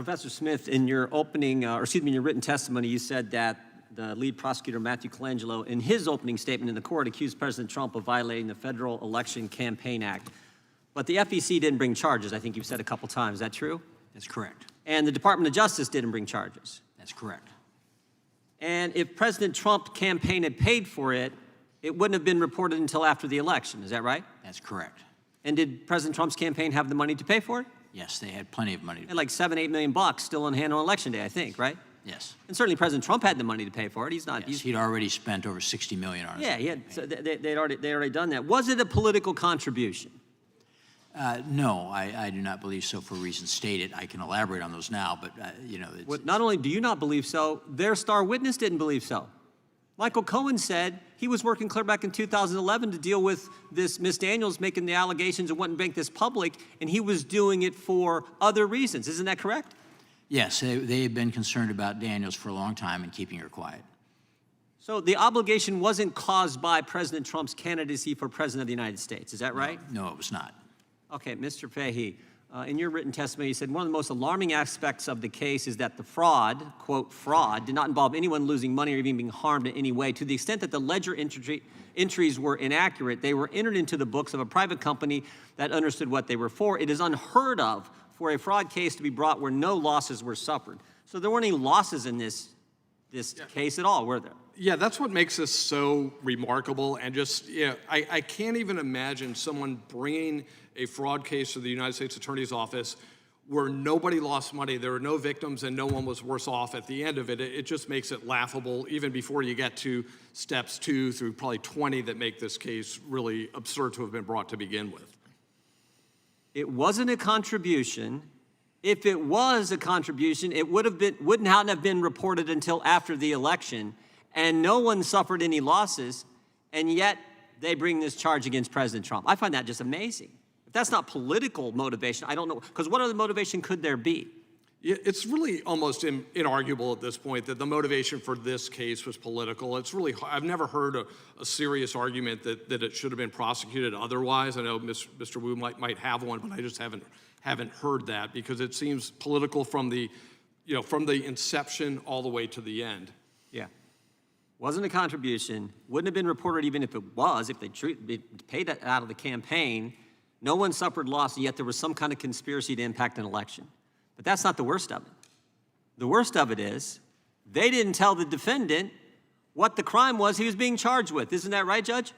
Professor Smith, in your opening, in your written testimony, you said that the lead prosecutor, Matthew Colangelo, in his opening statement in the court, accused President Trump of violating the Federal Election Campaign Act. But the FEC didn't bring charges, I think you've said a couple times. Is that true? That's correct. And the Department of Justice didn't bring charges. That's correct. And if President Trump's campaign had paid for it, it wouldn't have been reported until after the election. Is that right? That's correct. And did President Trump's campaign have the money to pay for it? Yes, they had plenty of money. And like $7-8 million still on hand on election day, I think, right? Yes. And certainly President Trump had the money to pay for it. He's not. Yes, he'd already spent over $60 million on it. Yeah, he had. So they'd already done that. Was it a political contribution? No, I do not believe so for reasons stated. I can elaborate on those now, but you know. Not only do you not believe so, their star witness didn't believe so. Michael Cohen said he was working clear back in 2011 to deal with this Miss Daniels making the allegations and wouldn't make this public, and he was doing it for other reasons. Isn't that correct? Yes, they had been concerned about Daniels for a long time and keeping her quiet. So the obligation wasn't caused by President Trump's candidacy for President of the United States. Is that right? No, it was not. Okay, Mr. Fahey, in your written testimony, you said one of the most alarming aspects of the case is that the fraud, quote, fraud, did not involve anyone losing money or even being harmed in any way. To the extent that the ledger entries were inaccurate, they were entered into the books of a private company that understood what they were for. It is unheard of for a fraud case to be brought where no losses were suffered. So there weren't any losses in this case at all, were there? Yeah, that's what makes this so remarkable. And just, I can't even imagine someone bringing a fraud case to the United States Attorney's Office where nobody lost money, there were no victims, and no one was worse off at the end of it. It just makes it laughable, even before you get to steps 2 through probably 20 that make this case really absurd to have been brought to begin with. It wasn't a contribution. If it was a contribution, it wouldn't have been reported until after the election, and no one suffered any losses, and yet they bring this charge against President Trump. I find that just amazing. If that's not political motivation, I don't know, because what other motivation could there be? Yeah, it's really almost inarguable at this point that the motivation for this case was political. It's really, I've never heard a serious argument that it should have been prosecuted otherwise. I know Mr. Wu might have one, but I just haven't heard that, because it seems political from the inception all the way to the end. Yeah. Wasn't a contribution, wouldn't have been reported even if it was, if they paid it out of the campaign. No one suffered loss, and yet there was some kind of conspiracy to impact an election. But that's not the worst of it. The worst of it is they didn't tell the defendant what the crime was he was being charged with. Isn't that right, Judge?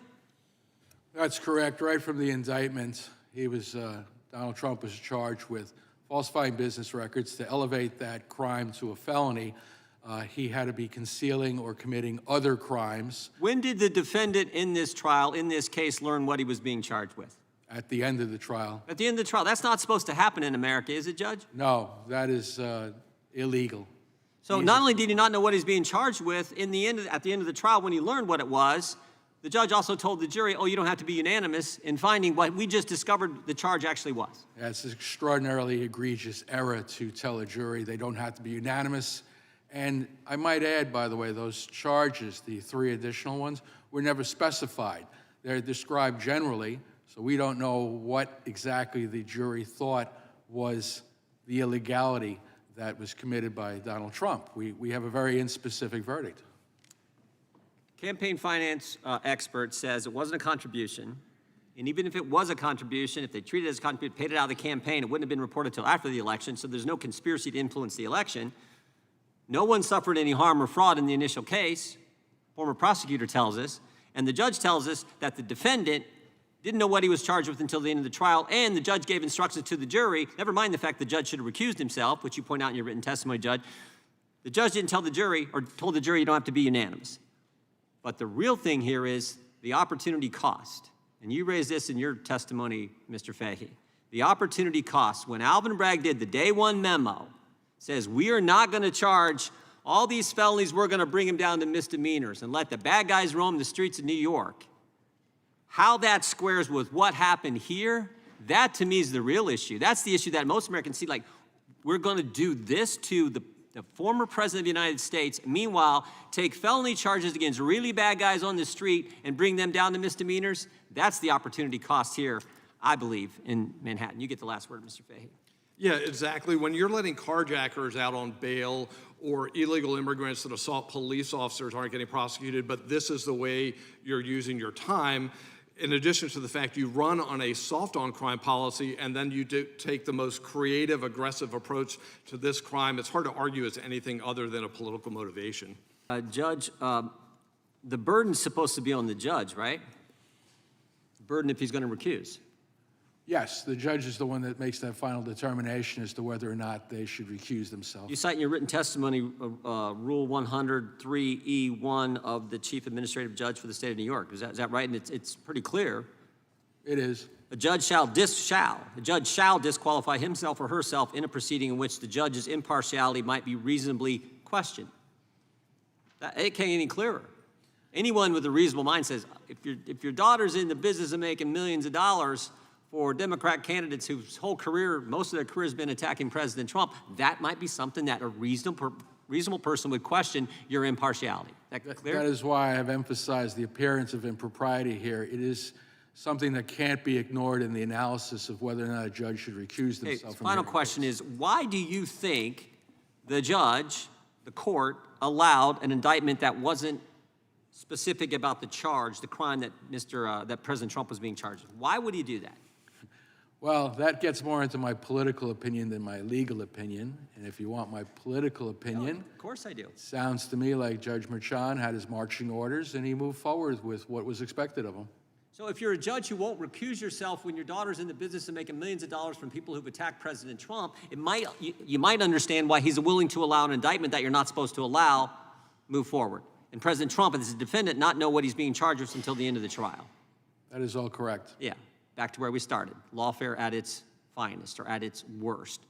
That's correct. Right from the indictment, Donald Trump was charged with falsifying business records. To elevate that crime to a felony, he had to be concealing or committing other crimes. When did the defendant in this trial, in this case, learn what he was being charged with? At the end of the trial. At the end of the trial. That's not supposed to happen in America, is it, Judge? No, that is illegal. So not only did he not know what he's being charged with, at the end of the trial, when he learned what it was, the judge also told the jury, oh, you don't have to be unanimous in finding what we just discovered the charge actually was. Yeah, it's an extraordinarily egregious error to tell a jury they don't have to be unanimous. And I might add, by the way, those charges, the 3 additional ones, were never specified. They're described generally, so we don't know what exactly the jury thought was the illegality that was committed by Donald Trump. We have a very inspecific verdict. Campaign finance expert says it wasn't a contribution, and even if it was a contribution, if they treated it as a contribution, paid it out of the campaign, it wouldn't have been reported until after the election, so there's no conspiracy to influence the election. No one suffered any harm or fraud in the initial case, former prosecutor tells us, and the judge tells us that the defendant didn't know what he was charged with until the end of the trial, and the judge gave instructions to the jury. Never mind the fact the judge should have recused himself, which you point out in your written testimony, Judge. The judge didn't tell the jury, or told the jury you don't have to be unanimous. But the real thing here is the opportunity cost. And you raised this in your testimony, Mr. Fahey. The opportunity cost. When Alvin Bragg did the day 1 memo, says we are not going to charge all these felonies, we're going to bring them down to misdemeanors and let the bad guys roam the streets of New York. How that squares with what happened here, that to me is the real issue. That's the issue that most Americans see, like, we're going to do this to the former president of the United States, meanwhile, take felony charges against really bad guys on the street and bring them down to misdemeanors. That's the opportunity cost here, I believe, in Manhattan. You get the last word, Mr. Fahey. Yeah, exactly. When you're letting carjackers out on bail or illegal immigrants that assault police officers aren't getting prosecuted, but this is the way you're using your time, in addition to the fact you run on a soft on crime policy and then you do take the most creative, aggressive approach to this crime, it's hard to argue it's anything other than a political motivation. Judge, the burden's supposed to be on the judge, right? The burden if he's going to recuse. Yes, the judge is the one that makes that final determination as to whether or not they should recuse themselves. You cite in your written testimony Rule 103E1 of the Chief Administrative Judge for the State of New York. Is that right? And it's pretty clear. It is. The judge shall disqualify himself or herself in a proceeding in which the judge's impartiality might be reasonably questioned. It can't get any clearer. Anyone with a reasonable mind says, if your daughter's in the business of making millions of dollars for Democrat candidates whose whole career, most of their career has been attacking President Trump, that might be something that a reasonable person would question your impartiality. That clear? That is why I have emphasized the appearance of impropriety here. It is something that can't be ignored in the analysis of whether or not a judge should recuse Hey, themselves from final their question case. is, why do you think the judge, the court, allowed an indictment that wasn't specific about the charge, the crime that that President Trump was being charged with? Why would he do that? Well, that gets more into my political opinion than my legal opinion. And if you want my political opinion, Of course I do. sounds to me like Judge Merchan had his marching orders and he moved forward with what was expected of him. So if you're a judge who won't recuse yourself when your daughter's in the business of making millions of dollars from people who've attacked President Trump, you might understand why he's willing to allow an indictment that you're not supposed to allow move forward. And President Trump, as a defendant, not know what he's being charged with until the end of the trial. That is all correct. Yeah, back to where we started. Lawfare at its finest or at its worst.